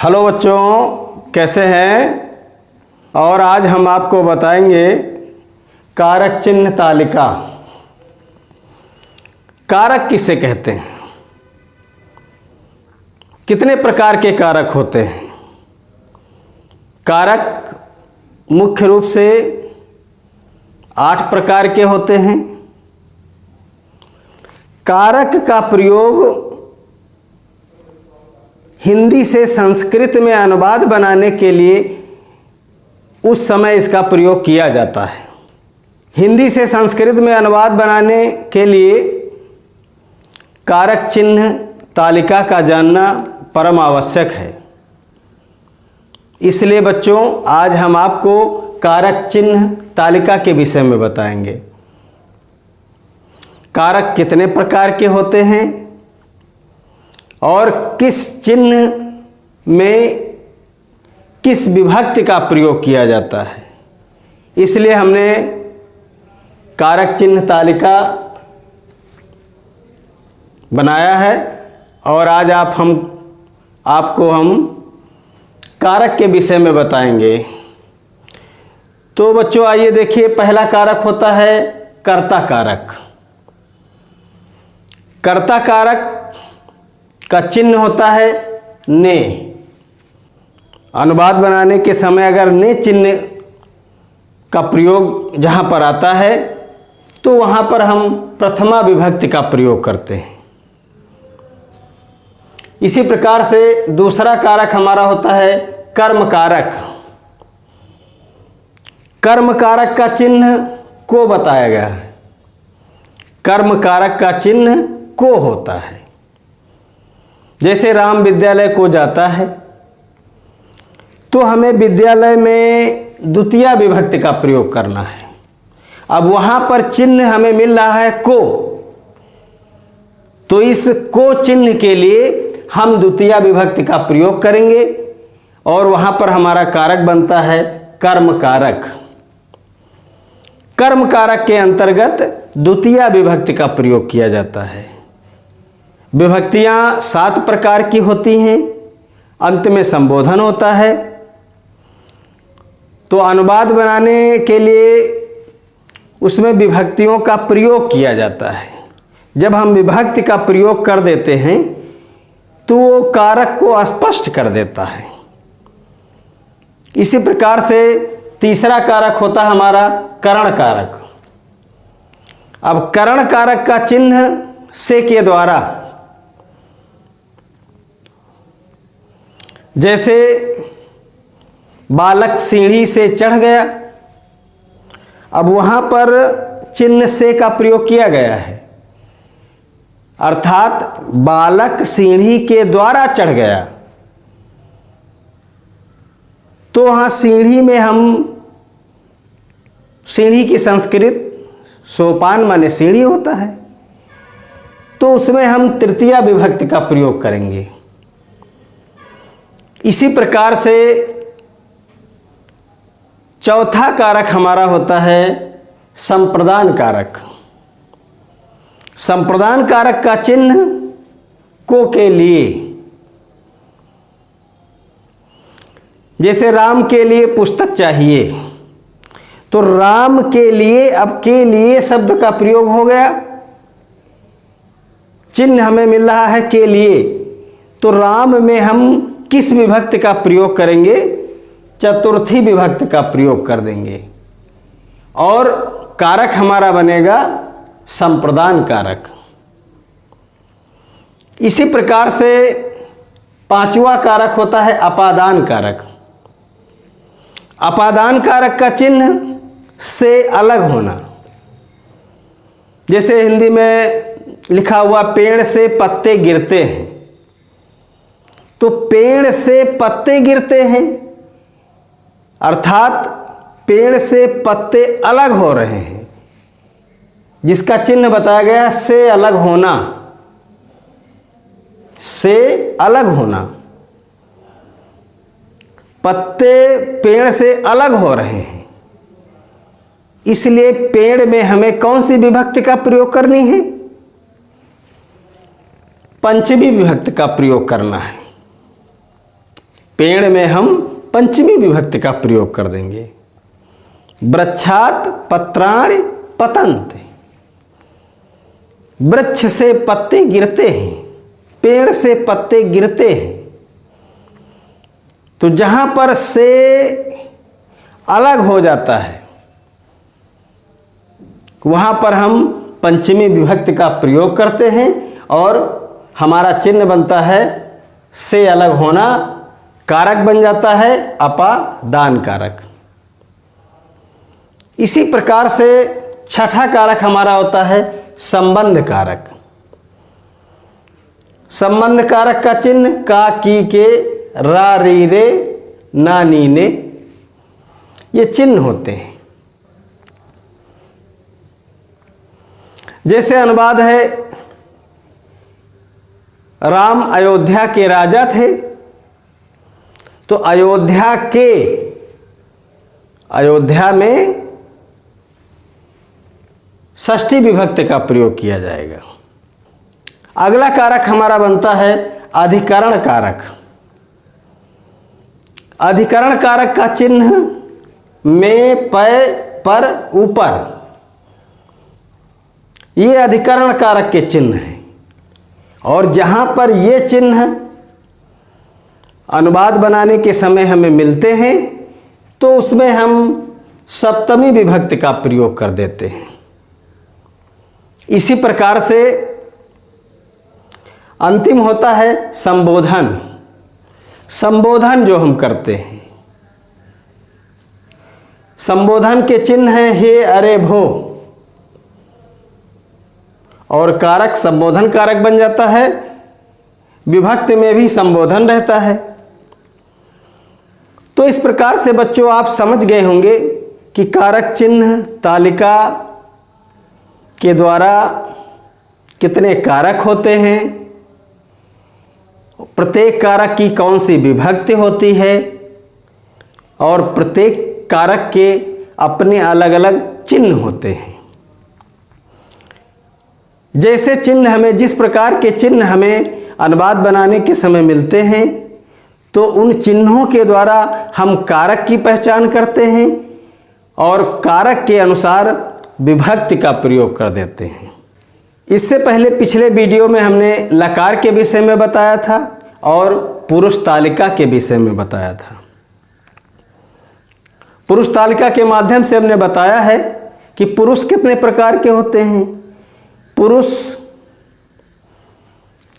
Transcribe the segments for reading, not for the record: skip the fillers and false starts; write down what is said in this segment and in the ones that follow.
Hello बच्चों, कैसे हैं। और आज हम आपको बताएंगे कारक चिन्ह तालिका। कारक किसे कहते हैं, कितने प्रकार के कारक होते हैं। कारक मुख्य रूप से 8 प्रकार के होते हैं। कारक का प्रयोग हिंदी से संस्कृत में अनुवाद बनाने के लिए उस समय इसका प्रयोग किया जाता है। हिंदी से संस्कृत में अनुवाद बनाने के लिए कारक चिन्ह तालिका का जानना परम आवश्यक है। इसलिए बच्चों, आज हम आपको कारक चिन्ह तालिका के विषय में बताएंगे। कारक कितने प्रकार के होते हैं और किस चिन्ह में किस विभक्ति का प्रयोग किया जाता है, इसलिए हमने कारक चिन्ह तालिका बनाया है। और आज आपको हम कारक के विषय में बताएंगे। तो बच्चों आइए देखिए, पहला कारक होता है कर्ता कारक। कर्ता कारक का चिन्ह होता है ने। अनुवाद बनाने के समय अगर ने चिन्ह का प्रयोग जहाँ पर आता है तो वहाँ पर हम प्रथमा विभक्ति का प्रयोग करते हैं। इसी प्रकार से दूसरा कारक हमारा होता है कर्म कारक। कर्म कारक का चिन्ह को बताया गया है। कर्म कारक का चिन्ह को होता है। जैसे राम विद्यालय को जाता है तो हमें विद्यालय में द्वितीया विभक्ति का प्रयोग करना है। अब वहाँ पर चिन्ह हमें मिल रहा है को, तो इस को चिन्ह के लिए हम द्वितीया विभक्ति का प्रयोग करेंगे और वहाँ पर हमारा कारक बनता है कर्म कारक। कर्म कारक के अंतर्गत द्वितीया विभक्ति का प्रयोग किया जाता है। विभक्तियाँ 7 प्रकार की होती हैं। अंत में संबोधन होता है। तो अनुवाद बनाने के लिए उसमें विभक्तियों का प्रयोग किया जाता है। जब हम विभक्ति का प्रयोग कर देते हैं तो वो कारक को स्पष्ट कर देता है। इसी प्रकार से तीसरा कारक होता है हमारा करण कारक। अब करण कारक का चिन्ह से के द्वारा, जैसे बालक सीढ़ी से चढ़ गया, अब वहाँ पर चिन्ह से का प्रयोग किया गया है, अर्थात बालक सीढ़ी के द्वारा चढ़ गया। तो वहाँ सीढ़ी में हम सीढ़ी की संस्कृत सोपान माने सीढ़ी होता है, तो उसमें हम तृतीया विभक्ति का प्रयोग करेंगे। इसी प्रकार से चौथा कारक हमारा होता है संप्रदान कारक। संप्रदान कारक का चिन्ह को के लिए, जैसे राम के लिए पुस्तक चाहिए, तो राम के लिए, अब के लिए शब्द का प्रयोग हो गया, चिन्ह हमें मिल रहा है के लिए, तो राम में हम किस विभक्ति का प्रयोग करेंगे, चतुर्थी विभक्ति का प्रयोग कर देंगे और कारक हमारा बनेगा संप्रदान कारक। इसी प्रकार से पांचवा कारक होता है अपादान कारक। अपादान कारक का चिन्ह से अलग होना। जैसे हिंदी में लिखा हुआ पेड़ से पत्ते गिरते हैं, तो पेड़ से पत्ते गिरते हैं अर्थात पेड़ से पत्ते अलग हो रहे हैं, जिसका चिन्ह बताया गया से अलग होना। से अलग होना, पत्ते पेड़ से अलग हो रहे हैं, इसलिए पेड़ में हमें कौन सी विभक्ति का प्रयोग करनी है, पंचमी विभक्ति का प्रयोग करना है। पेड़ में हम पंचमी विभक्ति का प्रयोग कर देंगे। वृक्षात पत्राणि पतन्ति, वृक्ष से पत्ते गिरते हैं, पेड़ से पत्ते गिरते हैं। तो जहाँ पर से अलग हो जाता है वहाँ पर हम पंचमी विभक्ति का प्रयोग करते हैं और हमारा चिन्ह बनता है से अलग होना, कारक बन जाता है अपादान कारक। इसी प्रकार से छठा कारक हमारा होता है संबंध कारक। संबंध कारक का चिन्ह का, की, के, रा, री, रे, ना, नी, ने, ये चिन्ह होते हैं। जैसे अनुवाद है, राम अयोध्या के राजा थे, तो अयोध्या के, अयोध्या में षष्ठी विभक्ति का प्रयोग किया जाएगा। अगला कारक हमारा बनता है अधिकरण कारक। अधिकरण कारक का चिन्ह में, पै, पर, ऊपर, ये अधिकरण कारक के चिन्ह हैं। और जहाँ पर ये चिन्ह अनुवाद बनाने के समय हमें मिलते हैं तो उसमें हम सप्तमी विभक्ति का प्रयोग कर देते हैं। इसी प्रकार से अंतिम होता है संबोधन। संबोधन जो हम करते हैं, संबोधन के चिन्ह हैं हे, अरे, भो, और कारक संबोधन कारक बन जाता है। विभक्ति में भी संबोधन रहता है। तो इस प्रकार से बच्चों आप समझ गए होंगे कि कारक चिन्ह तालिका के द्वारा कितने कारक होते हैं, प्रत्येक कारक की कौन सी विभक्ति होती है और प्रत्येक कारक के अपने अलग अलग चिन्ह होते हैं। जैसे चिन्ह हमें, जिस प्रकार के चिन्ह हमें अनुवाद बनाने के समय मिलते हैं तो उन चिन्हों के द्वारा हम कारक की पहचान करते हैं और कारक के अनुसार विभक्ति का प्रयोग कर देते हैं। इससे पहले पिछले वीडियो में हमने लकार के विषय में बताया था और पुरुष तालिका के विषय में बताया था। पुरुष तालिका के माध्यम से हमने बताया है कि पुरुष कितने प्रकार के होते हैं। पुरुष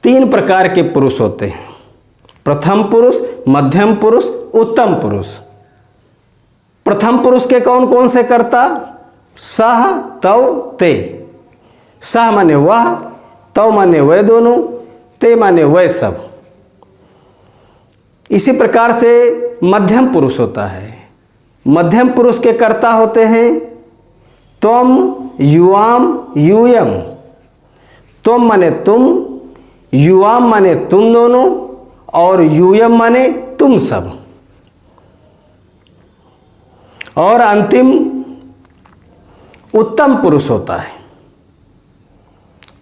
3 प्रकार के पुरुष होते हैं, प्रथम पुरुष, मध्यम पुरुष, उत्तम पुरुष। प्रथम पुरुष के कौन कौन से कर्ता? सह, तव, ते। सह माने वह, तव माने वह दोनों, ते माने वह सब। इसी प्रकार से मध्यम पुरुष होता है। मध्यम पुरुष के कर्ता होते हैं त्वम, युवाम, यूयम। त्वम माने तुम, युवाम माने तुम दोनों और यूयम माने तुम सब। और अंतिम उत्तम पुरुष होता है।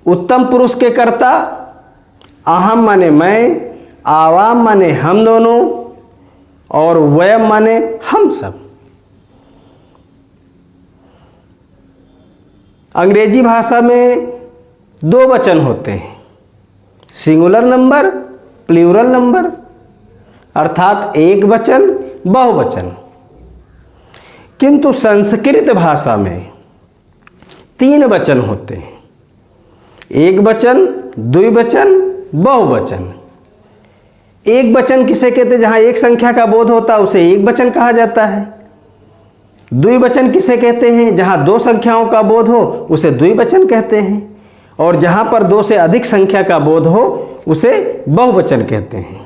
उत्तम पुरुष के कर्ता अहम माने मैं, आवाम माने हम दोनों और वयम माने हम सब। अंग्रेजी भाषा में 2 वचन होते हैं, सिंगुलर नंबर, प्लूरल नंबर, अर्थात एक वचन, बहुवचन। किंतु संस्कृत भाषा में 3 वचन होते हैं, एक वचन, द्विवचन, बहुवचन। एक वचन किसे कहते हैं? जहाँ एक संख्या का बोध होता है उसे एक वचन कहा जाता है। द्विवचन किसे कहते हैं? जहाँ 2 संख्याओं का बोध हो उसे द्विवचन कहते हैं और जहाँ पर 2 से अधिक संख्या का बोध हो उसे बहुवचन कहते हैं।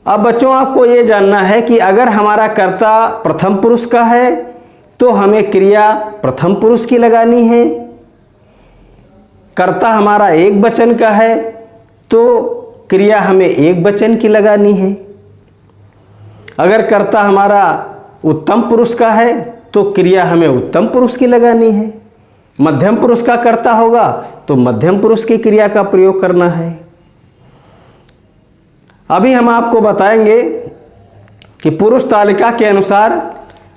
अब बच्चों आपको ये जानना है कि अगर हमारा कर्ता प्रथम पुरुष का है तो हमें क्रिया प्रथम पुरुष की लगानी है। कर्ता हमारा एक वचन का है तो क्रिया हमें एक वचन की लगानी है। अगर कर्ता हमारा उत्तम पुरुष का है तो क्रिया हमें उत्तम पुरुष की लगानी है। मध्यम पुरुष का कर्ता होगा तो मध्यम पुरुष की क्रिया का प्रयोग करना है। अभी हम आपको बताएंगे कि पुरुष तालिका के अनुसार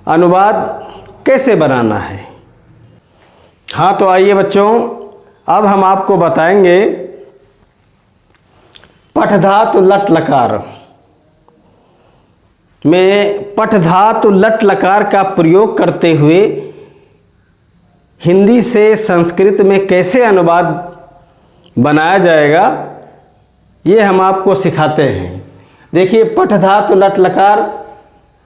अनुवाद कैसे बनाना है। हाँ, तो आइए बच्चों, अब हम आपको बताएंगे पठ धातु लट लकार में पठ धातु लट लकार का प्रयोग करते हुए हिंदी से संस्कृत में कैसे अनुवाद बनाया जाएगा, ये हम आपको सिखाते हैं। देखिए, पठ धातु लट लकार,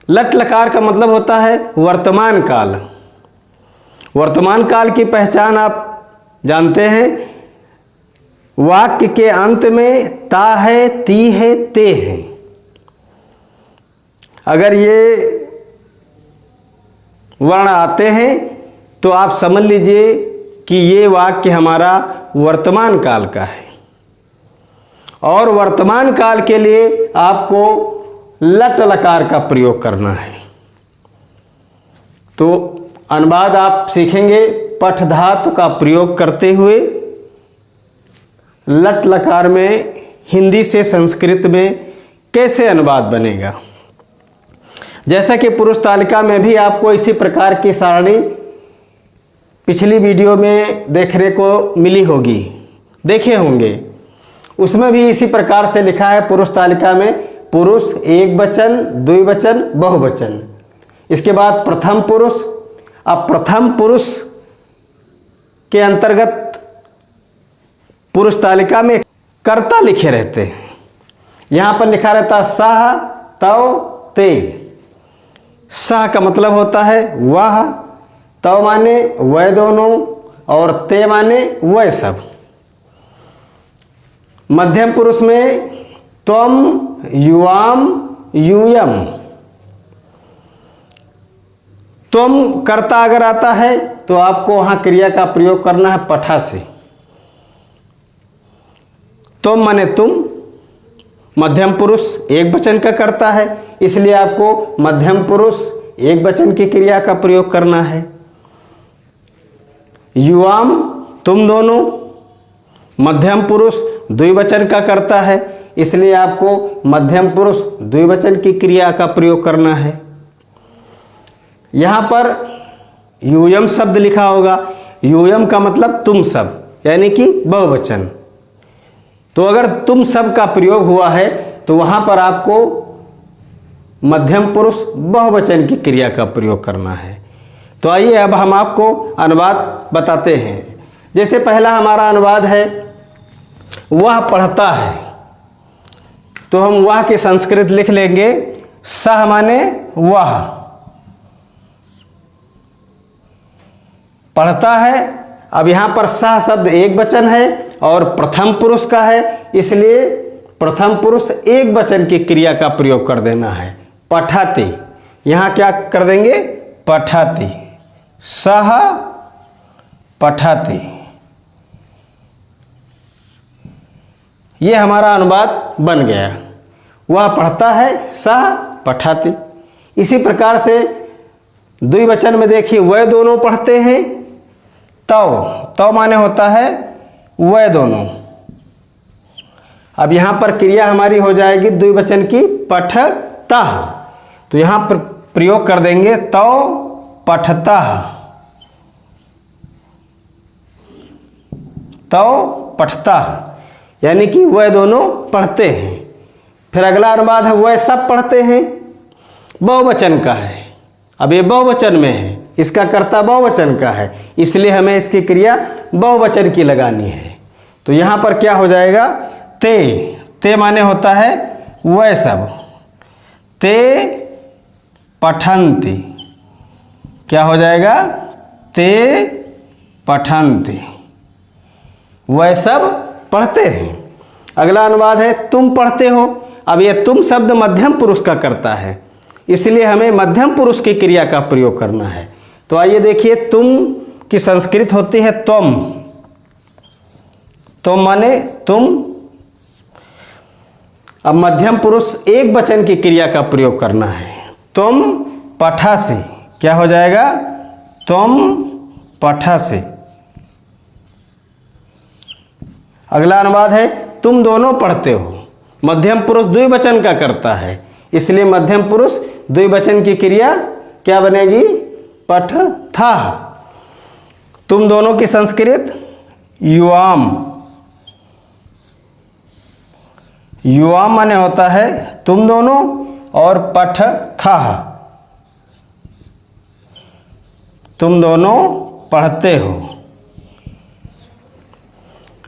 लट लकार का मतलब होता है वर्तमान काल। वर्तमान काल की पहचान आप जानते हैं, वाक्य के अंत में ता है, ती है, ते है। अगर ये वर्ण आते हैं तो आप समझ लीजिए कि ये वाक्य हमारा वर्तमान काल का है, और वर्तमान काल के लिए आपको लट लकार का प्रयोग करना है। तो अनुवाद आप सीखेंगे पठ धातु का प्रयोग करते हुए लट लकार में हिंदी से संस्कृत में कैसे अनुवाद बनेगा। जैसा कि पुरुष तालिका में भी आपको इसी प्रकार की सारणी पिछली वीडियो में देखने को मिली होगी, देखे होंगे। उसमें भी इसी प्रकार से लिखा है पुरुष तालिका में पुरुष एक वचन, द्विवचन, बहुवचन। इसके बाद प्रथम पुरुष। अब प्रथम पुरुष के अंतर्गत पुरुष तालिका में कर्ता लिखे रहते हैं। यहाँ पर लिखा रहता है सह, तव, ते। सह का मतलब होता है वह, तव माने वह दोनों, और ते माने वह सब। मध्यम पुरुष में त्वम, युवाम, यूयम। त्वम कर्ता अगर आता है तो आपको वहां क्रिया का प्रयोग करना है पठा से। त्वम माने तुम, मध्यम पुरुष एक वचन का कर्ता है, इसलिए आपको मध्यम पुरुष एक वचन की क्रिया का प्रयोग करना है। युवाम तुम दोनों, मध्यम पुरुष द्विवचन का कर्ता है, इसलिए आपको मध्यम पुरुष द्विवचन की क्रिया का प्रयोग करना है। यहाँ पर यूयम शब्द लिखा होगा। यूयम का मतलब तुम सब, यानी कि बहुवचन। तो अगर तुम सब का प्रयोग हुआ है तो वहाँ पर आपको मध्यम पुरुष बहुवचन की क्रिया का प्रयोग करना है। तो आइए अब हम आपको अनुवाद बताते हैं। जैसे पहला हमारा अनुवाद है वह पढ़ता है, तो हम वह के संस्कृत लिख लेंगे सह माने वह, पढ़ता है। अब यहाँ पर सह शब्द एक वचन है और प्रथम पुरुष का है, इसलिए प्रथम पुरुष एक वचन की क्रिया का प्रयोग कर देना है पठाते। यहाँ क्या कर देंगे पठाते, सह पठाते। ये हमारा अनुवाद बन गया। वह पढ़ता है, सह पठाते। इसी प्रकार से द्विवचन में देखिए वह दोनों पढ़ते हैं। तव, तव माने होता है वह दोनों। अब यहाँ पर क्रिया हमारी हो जाएगी द्विवचन की पठता, तो यहाँ पर प्रयोग कर देंगे तव पठता, तव पठता, यानी कि वह दोनों पढ़ते हैं। फिर अगला अनुवाद है वह सब पढ़ते हैं, बहुवचन का है। अब ये बहुवचन में है, इसका कर्ता बहुवचन का है, इसलिए हमें इसकी क्रिया बहुवचन की लगानी है। तो यहाँ पर क्या हो जाएगा ते, ते माने होता है वह सब, ते पठन्ति। क्या हो जाएगा ते पठन्ति, वह सब पढ़ते हैं। अगला अनुवाद है तुम पढ़ते हो। अब यह तुम शब्द मध्यम पुरुष का करता है, इसलिए हमें मध्यम पुरुष की क्रिया का प्रयोग करना है। तो आइए देखिए, तुम की संस्कृत होती है त्वम, त्वम माने तुम। अब मध्यम पुरुष एक वचन की क्रिया का प्रयोग करना है, तुम पठासे। क्या हो जाएगा तुम पठासे। अगला अनुवाद है तुम दोनों पढ़ते हो, मध्यम पुरुष द्विवचन का करता है, इसलिए मध्यम पुरुष द्विवचन की क्रिया क्या बनेगी? पठ था। तुम दोनों की संस्कृत युवाम। युवाम माने होता है तुम दोनों, और पठ था तुम दोनों पढ़ते हो।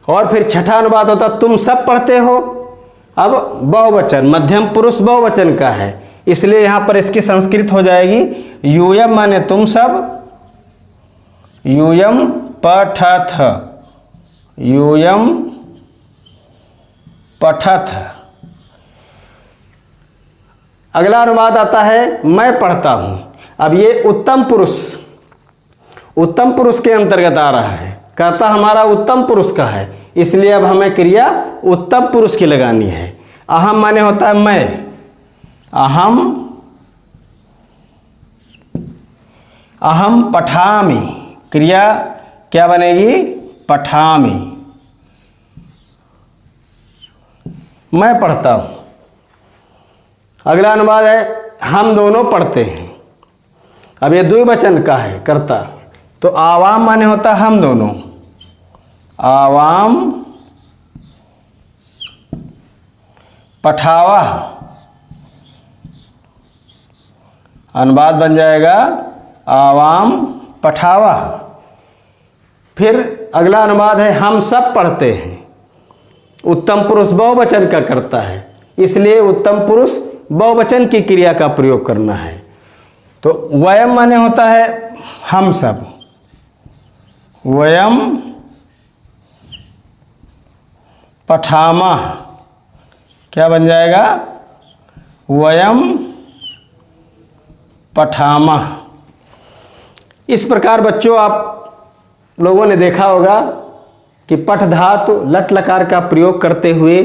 और फिर छठा अनुवाद होता तुम सब पढ़ते हो। अब बहुवचन, मध्यम पुरुष बहुवचन का है, इसलिए यहां पर इसकी संस्कृत हो जाएगी यूयम माने तुम सब, यूयम पठथ, यूयम पठथ। अगला अनुवाद आता है मैं पढ़ता हूं। अब ये उत्तम पुरुष के अंतर्गत आ रहा है, कहता हमारा उत्तम पुरुष का है, इसलिए अब हमें क्रिया उत्तम पुरुष की लगानी है। अहम माने होता है मैं, अहम पठामि, क्रिया क्या बनेगी? पठामि, मैं पढ़ता हूं। अगला अनुवाद है हम दोनों पढ़ते हैं। अब ये द्विवचन का है कर्ता, तो आवाम माने होता है हम दोनों, आवाम पठावा, अनुवाद बन जाएगा आवाम पठावा। फिर अगला अनुवाद है हम सब पढ़ते हैं। उत्तम पुरुष बहुवचन का करता है, इसलिए उत्तम पुरुष बहुवचन की क्रिया का प्रयोग करना है। तो वयम माने होता है हम सब, वयम पठामा, क्या बन जाएगा? वयम पठामा। इस प्रकार बच्चों आप लोगों ने देखा होगा कि पठ धातु लट लकार का प्रयोग करते हुए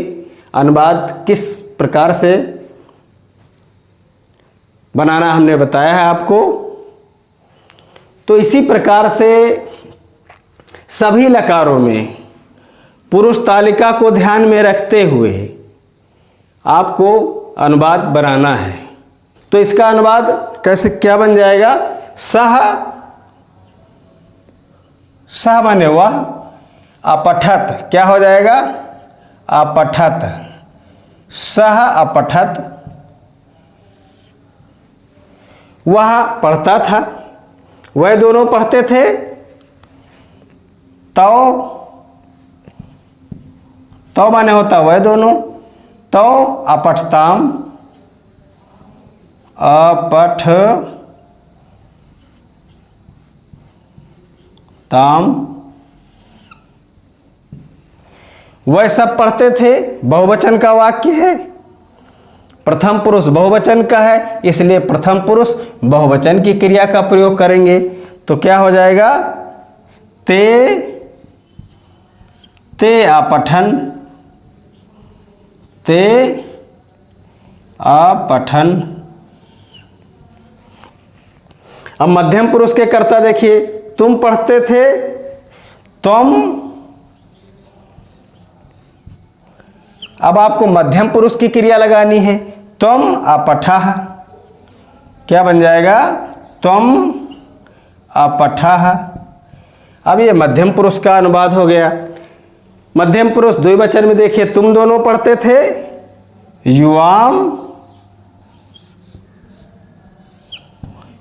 अनुवाद किस प्रकार से बनाना हमने बताया है आपको। तो इसी प्रकार से सभी लकारों में पुरुष तालिका को ध्यान में रखते हुए आपको अनुवाद बनाना है। तो इसका अनुवाद कैसे क्या बन जाएगा? सह माने वह, अपठत क्या हो जाएगा? अपठत, सह अपठत, वह पढ़ता था, वह दोनों पढ़ते थे। तो माने होता वह दोनों, तो अपठताम, अपठताम, वह सब पढ़ते थे। बहुवचन का वाक्य है, प्रथम पुरुष बहुवचन का है, इसलिए प्रथम पुरुष बहुवचन की क्रिया का प्रयोग करेंगे। तो क्या हो जाएगा? ते अपठन, ते अपठन। अब मध्यम पुरुष के कर्ता देखिए, तुम पढ़ते थे, तुम। अब आपको मध्यम पुरुष की क्रिया लगानी है, तुम अपठः, क्या बन जाएगा? तुम अपठः। अब ये मध्यम पुरुष का अनुवाद हो गया। मध्यम पुरुष द्विवचन में देखिए, तुम दोनों पढ़ते थे, युवाम,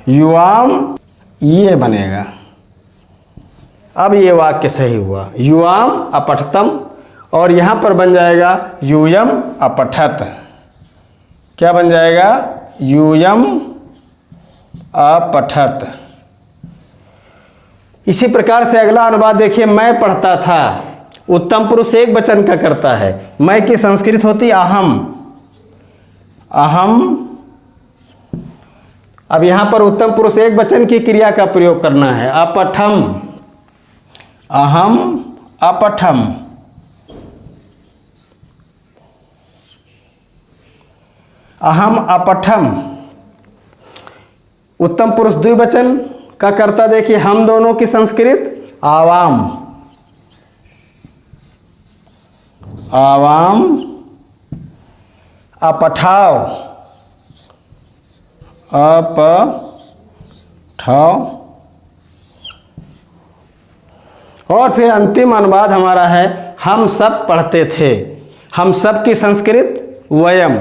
युवाम, ये बनेगा। अब ये वाक्य सही हुआ, युवाम अपठतम, और यहां पर बन जाएगा यूयम अपठत, क्या बन जाएगा? यूयम अपठत। इसी प्रकार से अगला अनुवाद देखिए, मैं पढ़ता था। उत्तम पुरुष एक वचन का करता है, मैं की संस्कृत होती अहम, अहम। अब यहां पर उत्तम पुरुष एक वचन की क्रिया का प्रयोग करना है, अपठम, अहम अपठम। अहम अपठम। उत्तम पुरुष द्विवचन का कर्ता देखिए, हम दोनों की संस्कृत आवाम, आवाम अपठाव, अपठाव। और फिर अंतिम अनुवाद हमारा है हम सब पढ़ते थे। हम सब की संस्कृत वयम,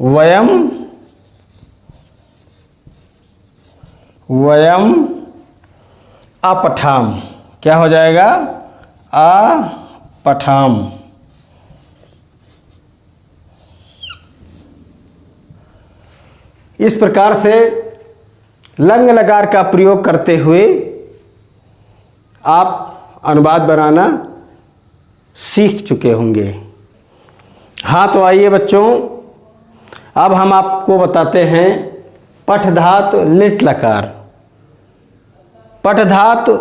वयम, वयम अपठाम। क्या हो जाएगा? अपठाम। इस प्रकार से लंग लकार का प्रयोग करते हुए आप अनुवाद बनाना सीख चुके होंगे। हाँ, तो आइए बच्चों, अब हम आपको बताते हैं पठ धातु लिट लकार। पठ धातु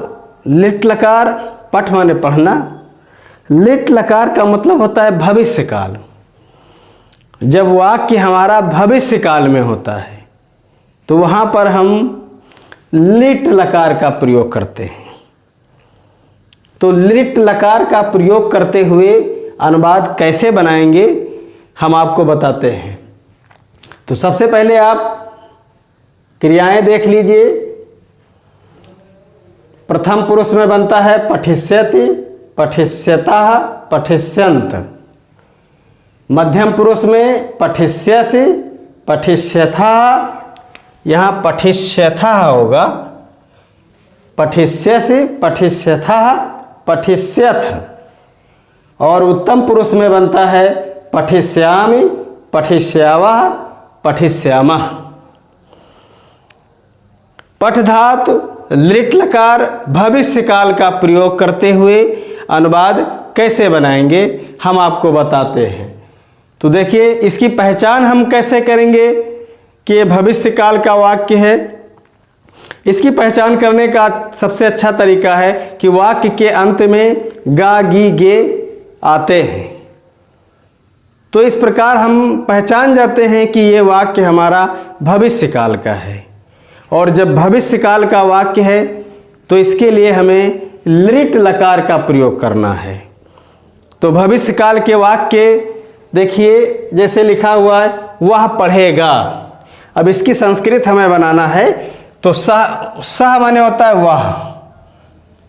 लिट लकार, पठ माने पढ़ना, लिट लकार का मतलब होता है भविष्य काल। जब वाक्य हमारा भविष्य काल में होता है तो वहाँ पर हम लिट लकार का प्रयोग करते हैं। तो लिट लकार का प्रयोग करते हुए अनुवाद कैसे बनाएंगे हम आपको बताते हैं। तो सबसे पहले आप क्रियाएं देख लीजिए। प्रथम पुरुष में बनता है पठिष्यति, पठिष्यतः, पठिष्यन्त। मध्यम पुरुष में पठिष्यसि, पठिष्यथः, यहाँ पठिष्यथः होगा, पठिष्यसि, पठिष्यथः, पठिष्यथ। और उत्तम पुरुष में बनता है पठिष्यामि, पठिष्यावः, पठिष्यामः। पठ धातु लिट लकार भविष्य काल का प्रयोग करते हुए अनुवाद कैसे बनाएंगे हम आपको बताते हैं। तो देखिए, इसकी पहचान हम कैसे करेंगे कि ये भविष्य काल का वाक्य है। इसकी पहचान करने का सबसे अच्छा तरीका है कि वाक्य के अंत में गा, गी, गे आते हैं। तो इस प्रकार हम पहचान जाते हैं कि ये वाक्य हमारा भविष्य काल का है। और जब भविष्य काल का वाक्य है तो इसके लिए हमें लिट लकार का प्रयोग करना है। तो भविष्य काल के वाक्य देखिए, जैसे लिखा हुआ है वह पढ़ेगा। अब इसकी संस्कृत हमें बनाना है। तो सह माने होता है वह,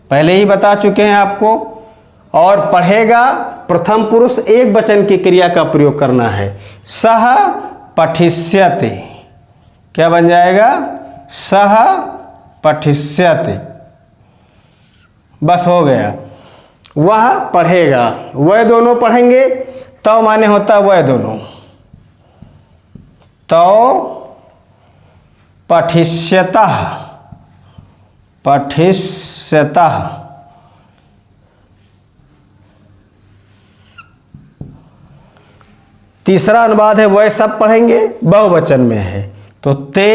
पहले ही बता चुके हैं आपको। और पढ़ेगा प्रथम पुरुष एक वचन की क्रिया का प्रयोग करना है। सह पठिष्यति, क्या बन जाएगा? सह पठिष्यति। बस हो गया। वह पढ़ेगा, वह दोनों पढ़ेंगे। तो माने होता है वह दोनों। तो पठिष्यतः, पठिष्यतः। तीसरा अनुवाद है वह सब पढ़ेंगे, बहुवचन में है। तो ते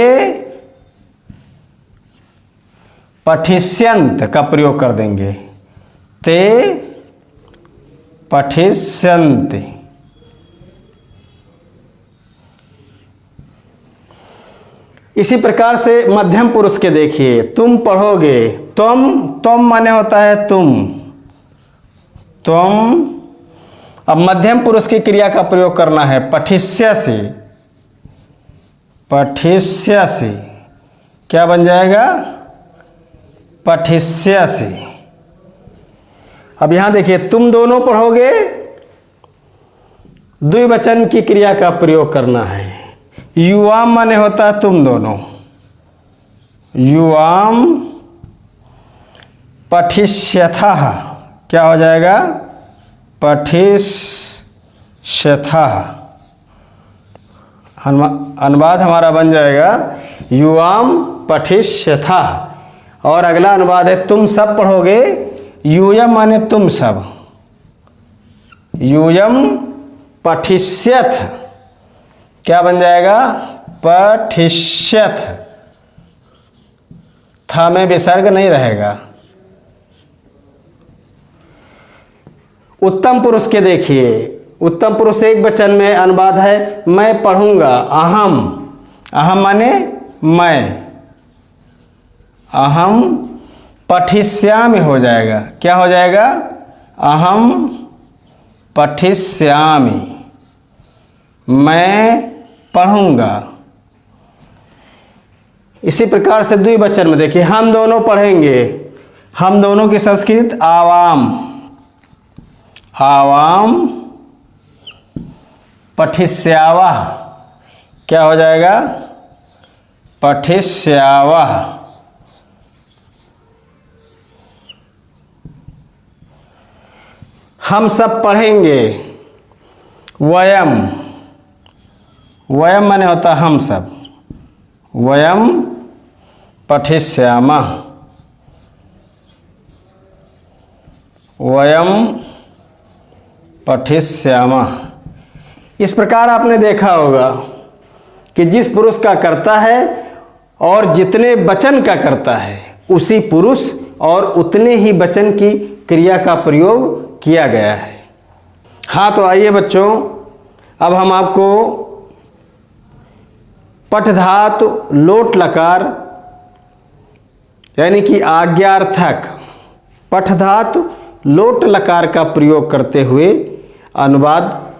पठिष्यन्त का प्रयोग कर देंगे। ते पठिष्यन्ति। इसी प्रकार से मध्यम पुरुष के देखिए, तुम पढ़ोगे। तुम माने होता है तुम। तुम। अब मध्यम पुरुष की क्रिया का प्रयोग करना है पठिष्यसि, पठिष्यसि। क्या बन जाएगा? पठिष्यसि। अब यहां देखिए, तुम दोनों पढ़ोगे, द्विवचन की क्रिया का प्रयोग करना है। युवाम माने होता है तुम दोनों। युवाम पठिष्यथः। क्या हो जाएगा? पठिष्यथः। अनुवाद हमारा बन जाएगा युवाम पठिष्यथः। और अगला अनुवाद है तुम सब पढ़ोगे। यूयम माने तुम सब। यूयम पठिष्यथ। क्या बन जाएगा? पठिष्यथ। था में विसर्ग नहीं रहेगा। उत्तम पुरुष के देखिए, उत्तम पुरुष एक वचन में अनुवाद है मैं पढ़ूंगा। अहम, अहम माने मैं। अहम पठिष्यामि हो जाएगा। क्या हो जाएगा? अहम पठिष्यामि। मैं पढ़ूंगा। इसी प्रकार से द्विवचन में देखिए, हम दोनों पढ़ेंगे। हम दोनों की संस्कृत आवाम, आवाम पठिष्यावः, क्या हो जाएगा? पठिष्यावः। हम सब पढ़ेंगे। वयम, वयम माने होता हम सब। वयम पठिष्यामः, वयम पठिष्यामः। इस प्रकार आपने देखा होगा कि जिस पुरुष का करता है और जितने वचन का करता है, उसी पुरुष और उतने ही वचन की क्रिया का प्रयोग किया गया है। हाँ, तो आइए बच्चों, अब हम आपको पठ धातु लोट लकार यानी कि आज्ञार्थक पठ धातु लोट लकार का प्रयोग करते हुए अनुवाद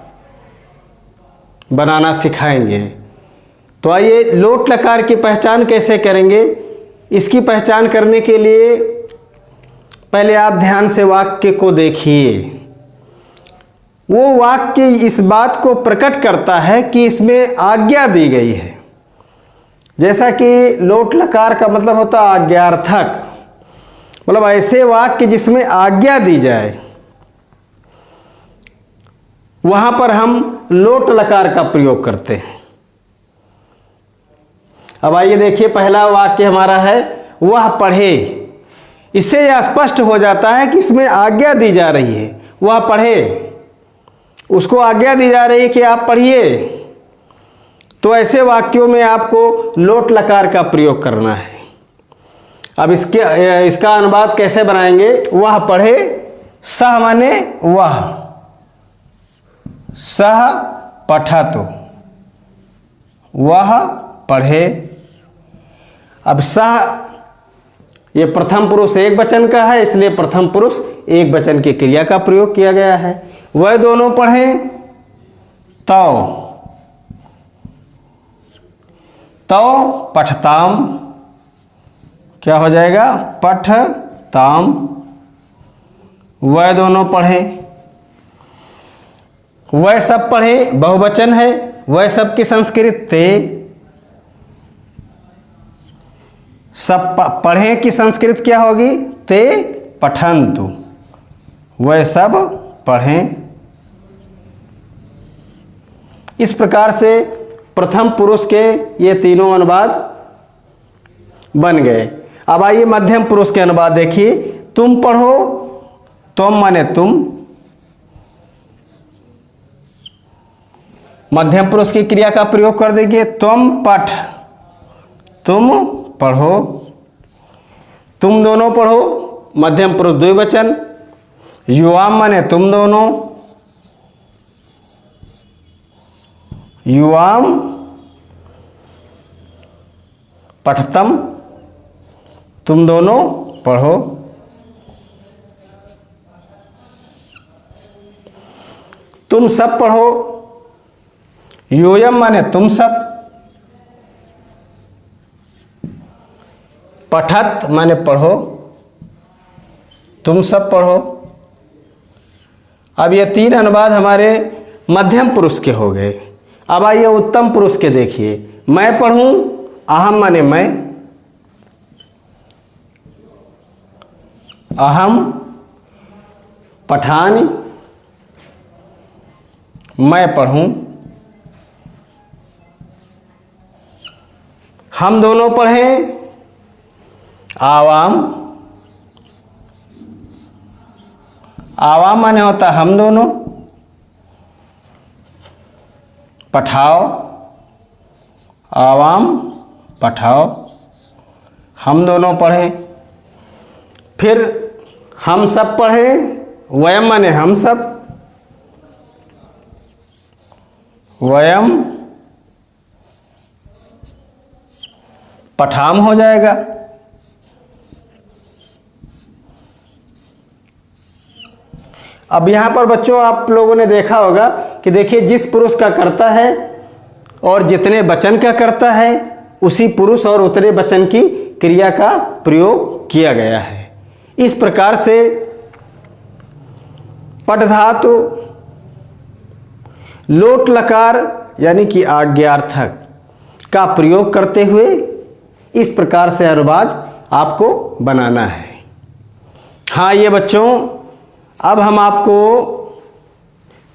बनाना सिखाएंगे। तो आइए, लोट लकार की पहचान कैसे करेंगे? इसकी पहचान करने के लिए पहले आप ध्यान से वाक्य को देखिए। वो वाक्य इस बात को प्रकट करता है कि इसमें आज्ञा दी गई है। जैसा कि लोट लकार का मतलब होता है आज्ञार्थक, मतलब ऐसे वाक्य जिसमें आज्ञा दी जाए, वहां पर हम लोट लकार का प्रयोग करते हैं। अब आइए देखिए, पहला वाक्य हमारा है वह पढ़े। इससे यह स्पष्ट हो जाता है कि इसमें आज्ञा दी जा रही है। वह पढ़े, उसको आज्ञा दी जा रही है कि आप पढ़िए। तो ऐसे वाक्यों में आपको लोट लकार का प्रयोग करना है। अब इसका अनुवाद कैसे बनाएंगे? वह पढ़े, सह माने वह, सह पठतु, वह पढ़े। अब सह, ये प्रथम पुरुष एक वचन का है, इसलिए प्रथम पुरुष एक वचन की क्रिया का प्रयोग किया गया है। वह दोनों पढ़ें तो पठताम, क्या हो जाएगा? पठताम। वह दोनों पढ़ें, वह सब पढ़े, बहुवचन है। वह सब की संस्कृत ते, सब पढ़ें की संस्कृत क्या होगी? ते पठन्तु, वह सब पढ़ें। इस प्रकार से प्रथम पुरुष के ये तीनों अनुवाद बन गए। अब आइए मध्यम पुरुष के अनुवाद देखिए। तुम पढ़ो, तुम माने तुम, मध्यम पुरुष की क्रिया का प्रयोग कर देंगे। तुम पठ, तुम पढ़ो। तुम दोनों पढ़ो, मध्यम पुरुष द्विवचन। युवाम माने तुम दोनों, युवाम पठतम, तुम दोनों पढ़ो। तुम सब पढ़ो, योयम माने तुम सब, पठत माने पढ़ो, तुम सब पढ़ो। अब ये तीन अनुवाद हमारे मध्यम पुरुष के हो गए। अब आइए उत्तम पुरुष के देखिए। मैं पढ़ूं, अहम माने मैं, अहम पठानि, मैं पढ़ूं। हम दोनों पढ़ें, आवाम, आवाम माने होता हम दोनों। पठाओ, आवाम पठाओ, हम दोनों पढ़ें। फिर हम सब पढ़ें, वयम माने हम सब, वयम पठाम हो जाएगा। अब यहाँ पर बच्चों आप लोगों ने देखा होगा कि देखिए जिस पुरुष का कर्ता है और जितने वचन का कर्ता है उसी पुरुष और उतने वचन की क्रिया का प्रयोग किया गया है। इस प्रकार से पठ धातु लोट लकार यानी कि आज्ञार्थक का प्रयोग करते हुए इस प्रकार से अनुवाद आपको बनाना है। हाँ ये बच्चों, अब हम आपको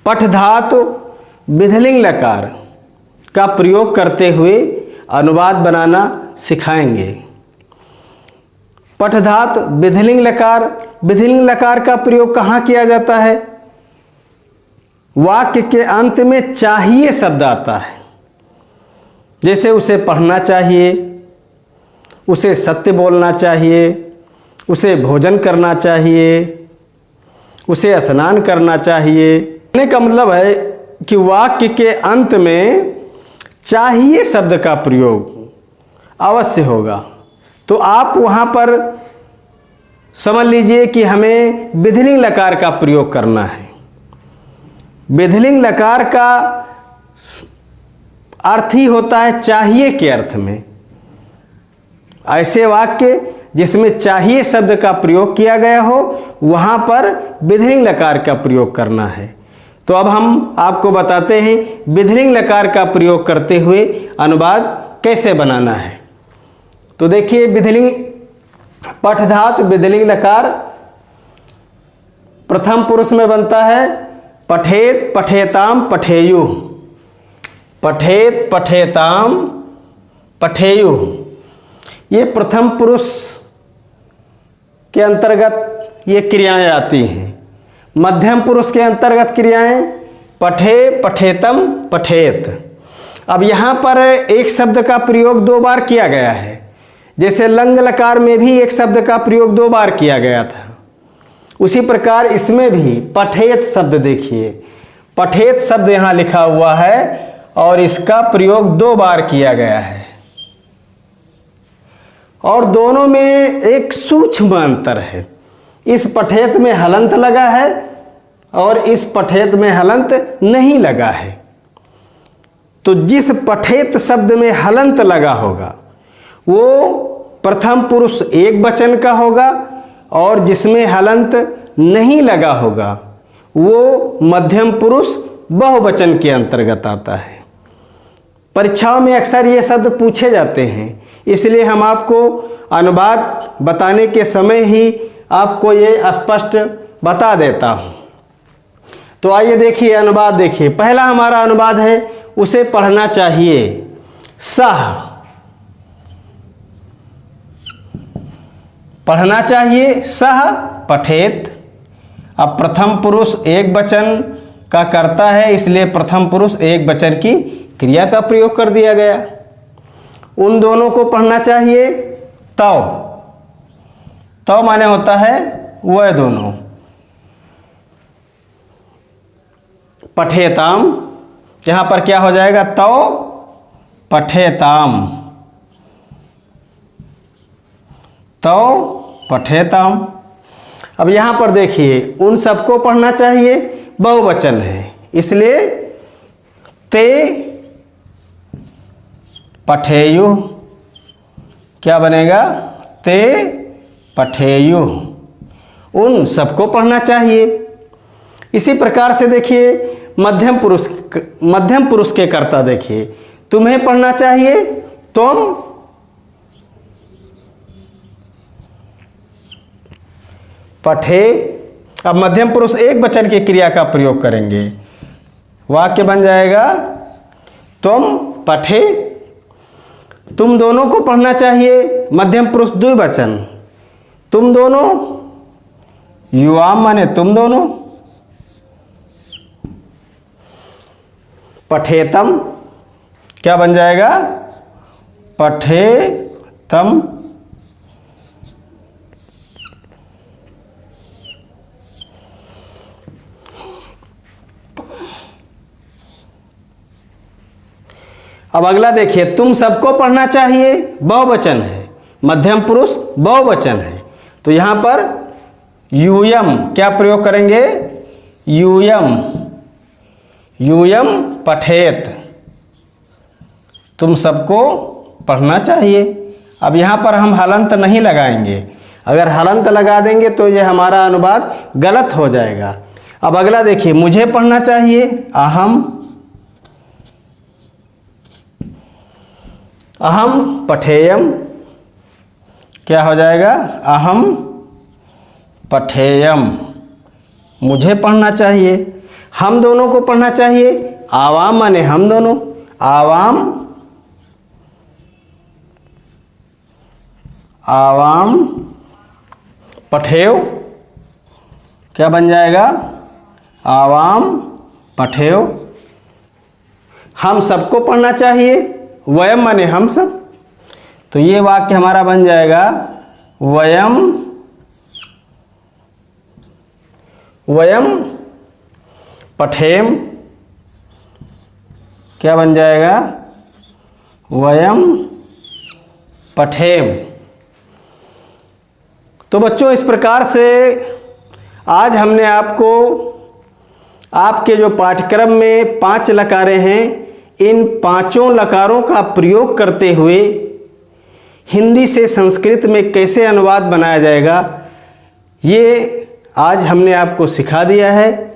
पठ धातु विधिलिंग लकार का प्रयोग करते हुए अनुवाद बनाना सिखाएंगे। पठ धातु विधिलिंग लकार का प्रयोग कहाँ किया जाता है? वाक्य के अंत में चाहिए शब्द आता है। जैसे उसे पढ़ना चाहिए, उसे सत्य बोलना चाहिए, उसे भोजन करना चाहिए, उसे स्नान करना चाहिए। कहने का मतलब है कि वाक्य के अंत में चाहिए शब्द का प्रयोग अवश्य होगा। तो आप वहाँ पर समझ लीजिए कि हमें विधिलिंग लकार का प्रयोग करना है। विधिलिंग लकार का अर्थ ही होता है चाहिए के अर्थ में। ऐसे वाक्य जिसमें चाहिए शब्द का प्रयोग किया गया हो वहाँ पर विधिलिंग लकार का प्रयोग करना है। तो अब हम आपको बताते हैं विधिलिंग लकार का प्रयोग करते हुए अनुवाद कैसे बनाना है। तो देखिए विधिलिंग पठ धातु विधिलिंग लकार प्रथम पुरुष में बनता है पठेत पठेताम पठेयु। पठेत पठेताम पठेयु ये प्रथम पुरुष के अंतर्गत ये क्रियाएं आती हैं। मध्यम पुरुष के अंतर्गत क्रियाएं पठे पठेतम पठेत। अब यहाँ पर एक शब्द का प्रयोग 2 बार किया गया है। जैसे लंग लकार में भी एक शब्द का प्रयोग 2 बार किया गया था, उसी प्रकार इसमें भी पठेत शब्द देखिए, पठेत शब्द यहाँ लिखा हुआ है और इसका प्रयोग 2 बार किया गया है। और दोनों में एक सूक्ष्म अंतर है। इस पठेत में हलंत लगा है और इस पठेत में हलंत नहीं लगा है। तो जिस पठेत शब्द में हलंत लगा होगा वो प्रथम पुरुष एक वचन का होगा और जिसमें हलंत नहीं लगा होगा वो मध्यम पुरुष बहुवचन के अंतर्गत आता है। परीक्षाओं में अक्सर ये शब्द पूछे जाते हैं, इसलिए हम आपको अनुवाद बताने के समय ही आपको ये स्पष्ट बता देता हूँ। तो आइए देखिए अनुवाद देखिए। पहला हमारा अनुवाद है उसे पढ़ना चाहिए। सह पढ़ना चाहिए, सह पठेत। अब प्रथम पुरुष एक वचन का कर्ता है इसलिए प्रथम पुरुष एक वचन की क्रिया का प्रयोग कर दिया गया। उन दोनों को पढ़ना चाहिए। तव माने होता है वह दोनों। पठेताम यहाँ पर क्या हो जाएगा? तव पठेताम, तव पठेताम। अब यहाँ पर देखिए उन सबको पढ़ना चाहिए, बहुवचन है इसलिए ते पठेयु। क्या बनेगा? ते पठेयु। उन सबको पढ़ना चाहिए। इसी प्रकार से देखिए मध्यम पुरुष के कर्ता देखिए, तुम्हें पढ़ना चाहिए, तुम पठे। अब मध्यम पुरुष एक वचन की क्रिया का प्रयोग करेंगे, वाक्य बन जाएगा तुम पठे। तुम दोनों को पढ़ना चाहिए, मध्यम पुरुष द्विवचन, तुम दोनों। युवाम माने तुम दोनों। पठेतम क्या बन जाएगा? पठेतम। अब अगला देखिए, तुम सबको पढ़ना चाहिए, बहुवचन है, मध्यम पुरुष बहुवचन है, तो यहाँ पर यूयम क्या प्रयोग करेंगे? यूयम, यूयम पठेत, तुम सबको पढ़ना चाहिए। अब यहाँ पर हम हलंत नहीं लगाएंगे, अगर हलंत लगा देंगे तो ये हमारा अनुवाद गलत हो जाएगा। अब अगला देखिए, मुझे पढ़ना चाहिए, अहम, अहम पठेयम, क्या हो जाएगा, अहम पठेयम, मुझे पढ़ना चाहिए। हम दोनों को पढ़ना चाहिए, आवाम माने हम दोनों, आवाम, आवाम पठेव, क्या बन जाएगा, आवाम पठेव। हम सबको पढ़ना चाहिए, वयम माने हम सब, तो ये वाक्य हमारा बन जाएगा वयम, वयम पठेम, क्या बन जाएगा, वयम पठेम। तो बच्चों, इस प्रकार से आज हमने आपको आपके जो पाठ्यक्रम में 5 लकारें हैं, इन 5 लकारों का प्रयोग करते हुए हिंदी से संस्कृत में कैसे अनुवाद बनाया जाएगा, ये आज हमने आपको सिखा दिया है।